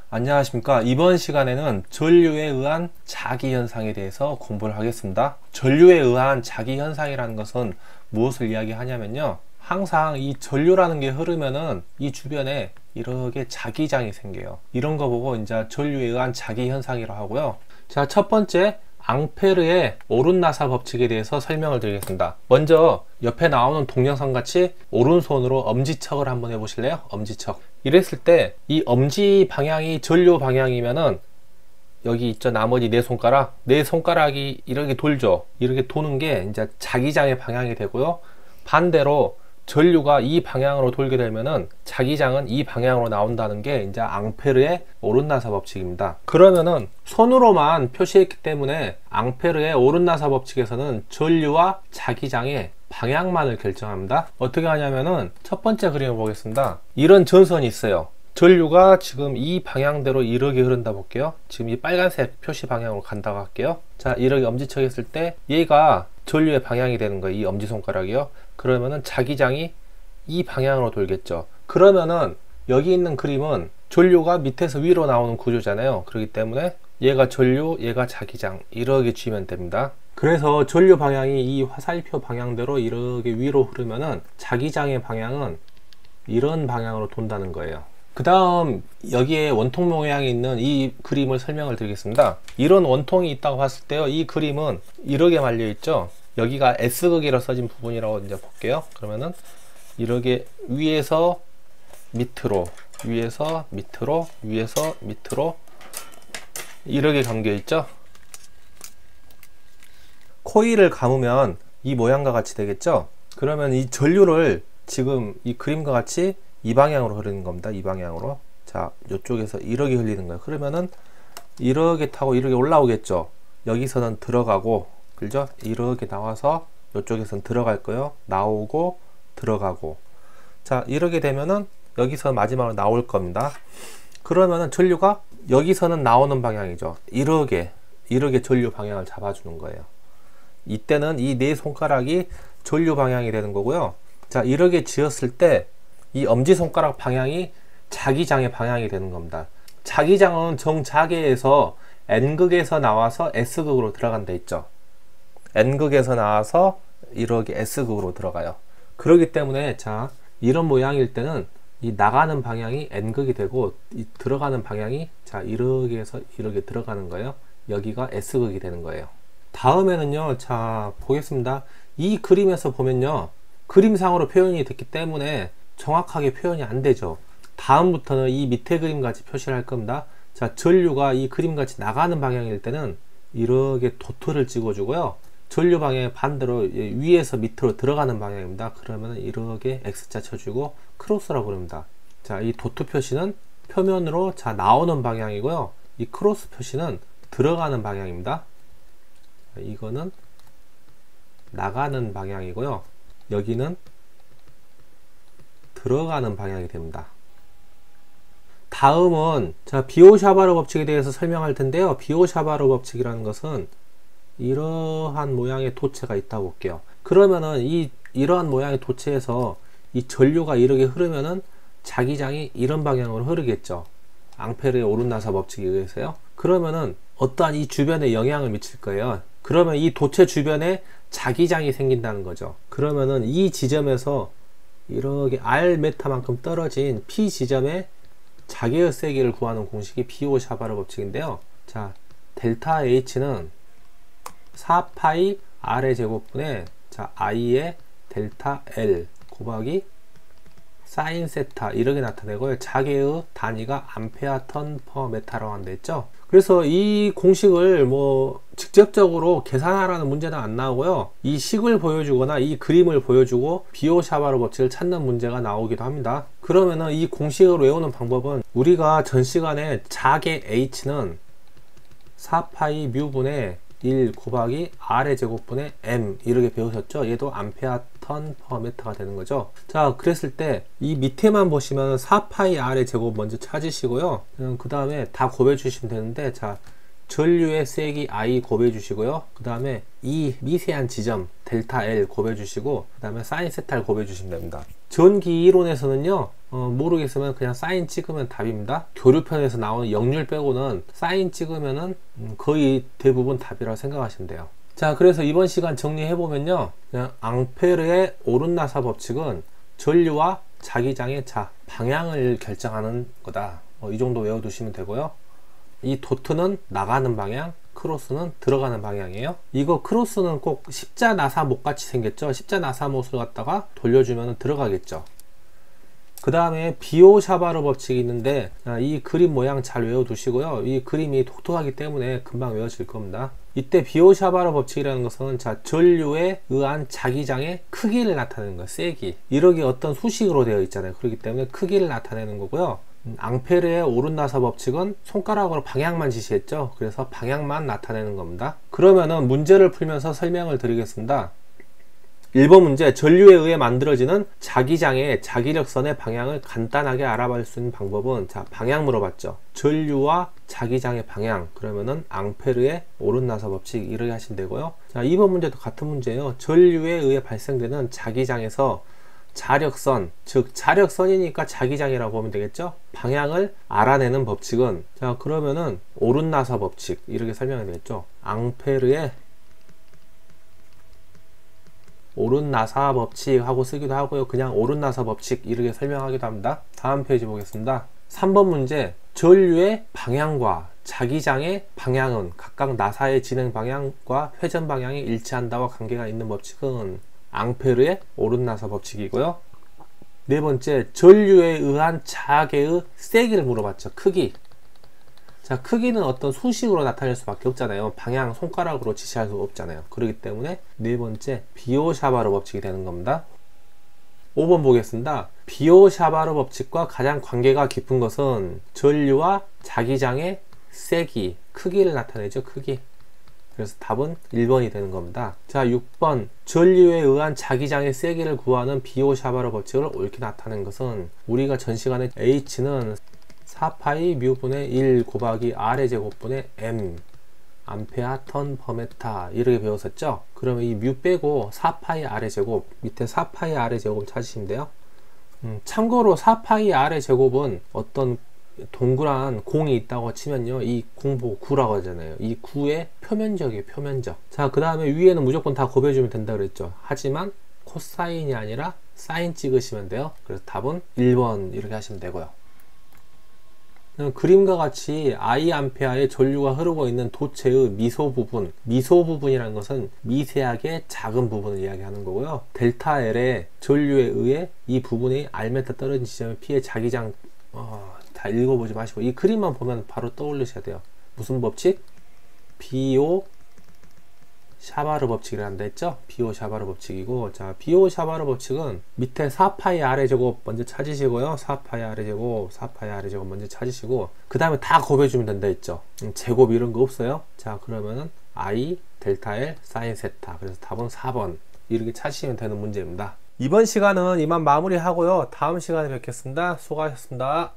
안녕하십니까. 이번 시간에는 전류에 의한 자기현상에 대해서 공부를 하겠습니다. 전류에 의한 자기현상이라는 것은 무엇을 이야기하냐면요, 항상 이 전류라는 게 흐르면은 이 주변에 이렇게 자기장이 생겨요. 이런 거 보고 이제 전류에 의한 자기현상이라고 하고요. 자, 첫 번째, 앙페르의 오른나사 법칙에 대해서 설명을 드리겠습니다. 먼저 옆에 나오는 동영상 같이 오른손으로 엄지척을 한번 해보실래요? 엄지척. 이랬을 때 이 엄지 방향이 전류 방향이면은 여기 있죠, 나머지 네 손가락이 이렇게 돌죠. 이렇게 도는 게 이제 자기장의 방향이 되고요. 반대로 전류가 이 방향으로 돌게 되면은 자기장은 이 방향으로 나온다는 게 이제 앙페르의 오른나사 법칙입니다. 그러면은 손으로만 표시했기 때문에 앙페르의 오른나사 법칙에서는 전류와 자기장의 방향만을 결정합니다. 어떻게 하냐면은 첫 번째 그림을 보겠습니다. 이런 전선이 있어요. 전류가 지금 이 방향대로 이렇게 흐른다 볼게요. 지금 이 빨간색 표시 방향으로 간다고 할게요. 자, 이렇게 엄지척 했을 때 얘가 전류의 방향이 되는 거예요. 이 엄지손가락이요. 그러면은 자기장이 이 방향으로 돌겠죠. 그러면은 여기 있는 그림은 전류가 밑에서 위로 나오는 구조잖아요. 그렇기 때문에 얘가 전류, 얘가 자기장, 이렇게 쥐면 됩니다. 그래서 전류 방향이 이 화살표 방향대로 이렇게 위로 흐르면은 자기장의 방향은 이런 방향으로 돈다는 거예요. 그 다음 여기에 원통 모양이 있는 이 그림을 설명을 드리겠습니다. 이런 원통이 있다고 봤을 때요, 이 그림은 이렇게 말려 있죠. 여기가 S극이라 써진 부분이라고 이제 볼게요. 그러면은 이렇게 위에서 밑으로, 위에서 밑으로, 위에서 밑으로 이렇게 감겨 있죠. 코일을 감으면 이 모양과 같이 되겠죠. 그러면 이 전류를 지금 이 그림과 같이 이 방향으로 흐르는 겁니다. 이 방향으로. 자, 이쪽에서 이렇게 흘리는 거예요. 그러면은 이렇게 타고 이렇게 올라오겠죠. 여기서는 들어가고, 그죠? 이렇게 나와서 이쪽에서는 들어갈 거예요. 나오고 들어가고. 자, 이렇게 되면은 여기서 마지막으로 나올 겁니다. 그러면은 전류가 여기서는 나오는 방향이죠. 이렇게 전류 방향을 잡아주는 거예요. 이때는 이 네 손가락이 전류 방향이 되는 거고요. 자, 이렇게 쥐었을 때 이 엄지손가락 방향이 자기장의 방향이 되는 겁니다. 자기장은 정자계에서 N극에서 나와서 S극으로 들어간다 했죠. N극에서 나와서 이렇게 S극으로 들어가요. 그렇기 때문에 자, 이런 모양일 때는 이 나가는 방향이 N극이 되고 이 들어가는 방향이 자, 이렇게 해서 이렇게 들어가는 거예요. 여기가 S극이 되는 거예요. 다음에는요, 자, 보겠습니다. 이 그림에서 보면요, 그림상으로 표현이 됐기 때문에 정확하게 표현이 안 되죠. 다음부터는 이 밑에 그림 같이 표시를 할 겁니다. 자, 전류가 이 그림 같이 나가는 방향일 때는 이렇게 도트를 찍어 주고요. 전류 방향의 반대로 위에서 밑으로 들어가는 방향입니다. 그러면 이렇게 X자 쳐주고 크로스라고 부릅니다. 자, 이 도트 표시는 표면으로 자 나오는 방향이고요. 이 크로스 표시는 들어가는 방향입니다. 이거는 나가는 방향이고요. 여기는 들어가는 방향이 됩니다. 다음은 자, 비오샤바르 법칙에 대해서 설명할 텐데요. 비오샤바르 법칙이라는 것은 이러한 모양의 도체가 있다고 볼게요. 그러면은 이러한 모양의 도체에서 이 전류가 이렇게 흐르면은 자기장이 이런 방향으로 흐르겠죠. 앙페르의 오른나사 법칙에 의해서요. 그러면은 어떠한 이 주변에 영향을 미칠 거예요. 그러면 이 도체 주변에 자기장이 생긴다는 거죠. 그러면은 이 지점에서 이렇게 R메타만큼 떨어진 P 지점에 자기의 세기를 구하는 공식이 비오샤바르 법칙인데요. 자, 델타 H는 4파이 R의 제곱분의 자, I의 델타 L 곱하기 사인 세타 이렇게 나타내고요. 자기의 단위가 암페어 턴 퍼 메타라고 한다 했죠. 그래서 이 공식을 뭐 직접적으로 계산하라는 문제는 안 나오고요. 이 식을 보여주거나 이 그림을 보여주고 비오샤바르 법칙을 찾는 문제가 나오기도 합니다. 그러면은 이 공식을 외우는 방법은 우리가 전 시간에 자계 H는 4파이 뮤분의 1 곱하기 R의 제곱분의 M 이렇게 배우셨죠? 얘도 암페어 턴 퍼 메타가 되는 거죠. 자, 그랬을 때 이 밑에만 보시면 4파이 R의 제곱 먼저 찾으시고요. 그 다음에 다 곱해 주시면 되는데, 자, 전류의 세기 I 곱해 주시고요. 그 다음에 이 미세한 지점 델타 L 곱해 주시고, 그 다음에 사인 세타를 곱해 주시면 됩니다. 전기 이론에서는요, 모르겠으면 그냥 사인 찍으면 답입니다. 교류편에서 나오는 역률 빼고는 사인 찍으면은 거의 대부분 답이라고 생각하시면 돼요. 자, 그래서 이번 시간 정리해보면요, 그냥 앙페르의 오른나사 법칙은 전류와 자기장의 방향을 결정하는 거다. 이 정도 외워두시면 되고요. 이 도트는 나가는 방향, 크로스는 들어가는 방향이에요. 이거 크로스는 꼭 십자나사못 같이 생겼죠. 십자나사못을 갖다가 돌려주면 들어가겠죠. 그 다음에 비오샤바르 법칙이 있는데, 이 그림 모양 잘 외워두시고요. 이 그림이 독특하기 때문에 금방 외워질 겁니다. 이때 비오샤바르 법칙이라는 것은 전류에 의한 자기장의 크기를 나타내는 거예요. 세기. 이력이 어떤 수식으로 되어 있잖아요. 그렇기 때문에 크기를 나타내는 거고요. 앙페르의 오른나사 법칙은 손가락으로 방향만 지시했죠. 그래서 방향만 나타내는 겁니다. 그러면은 문제를 풀면서 설명을 드리겠습니다. 1번 문제, 전류에 의해 만들어지는 자기장의 자기력선의 방향을 간단하게 알아볼 수 있는 방법은, 방향 물어봤죠. 전류와 자기장의 방향, 그러면은 앙페르의 오른나사 법칙 이렇게 하시면 되고요. 자, 2번 문제도 같은 문제예요. 전류에 의해 발생되는 자기장에서 자력선, 즉 자력선이니까 자기장이라고 보면 되겠죠. 방향을 알아내는 법칙은, 자 그러면은 오른나사 법칙 이렇게 설명이 되겠죠. 앙페르의 오른나사 법칙 하고 쓰기도 하고요. 그냥 오른나사 법칙 이렇게 설명하기도 합니다. 다음 페이지 보겠습니다. 3번 문제, 전류의 방향과 자기장의 방향은 각각 나사의 진행 방향과 회전 방향이 일치한다와 관계가 있는 법칙은 앙페르의 오른나사 법칙이고요. 네 번째, 전류에 의한 자객의 세기를 물어봤죠. 크기. 자, 크기는 어떤 수식으로 나타낼 수밖에 없잖아요. 방향 손가락으로 지시할 수 없잖아요. 그렇기 때문에 네 번째, 비오샤바르 법칙이 되는 겁니다. 5번 보겠습니다. 비오샤바르 법칙과 가장 관계가 깊은 것은 전류와 자기장의 세기, 크기를 나타내죠. 크기. 그래서 답은 1번이 되는 겁니다. 자, 6번, 전류에 의한 자기장의 세기를 구하는 비오샤바르 법칙을 옳게 나타낸 것은, 우리가 전 시간에 H는 4파이 뮤분의 1 곱하기 R의 제곱분의 M 암페아 턴 퍼메타 이렇게 배웠었죠. 그러면 이 뮤 빼고 4파이 R의 제곱, 밑에 4파이 R의 제곱을 찾으시면 돼요. 참고로 4파이 R의 제곱은 어떤 동그란 공이 있다고 치면요, 이 공 보고 구라고 하잖아요. 이 구의 표면적이에요. 표면적. 자, 그 다음에 위에는 무조건 다 곱해주면 된다 그랬죠. 하지만 코사인이 아니라 사인 찍으시면 돼요. 그래서 답은 1번 이렇게 하시면 되고요. 그림과 같이 I 암페아의 전류가 흐르고 있는 도체의 미소 부분이라는 것은 미세하게 작은 부분을 이야기하는 거고요. 델타 L의 전류에 의해 이 부분이 Rm 떨어진 지점에 피해 자기장, 다 읽어보지 마시고 이 그림만 보면 바로 떠올리셔야 돼요. 무슨 법칙? 비오 샤바르 법칙이라는 데 했죠? 비오 샤바르 법칙이고, 자, 비오 샤바르 법칙은 밑에 4파이 R의 제곱 먼저 찾으시고요. 4파이 R의 제곱, 4파이 R의 제곱 먼저 찾으시고, 그 다음에 다 곱해주면 된다 했죠? 제곱 이런 거 없어요. 자, 그러면은 I 델타 L 사인 세타. 그래서 답은 4번 이렇게 찾으시면 되는 문제입니다. 이번 시간은 이만 마무리하고요. 다음 시간에 뵙겠습니다. 수고하셨습니다.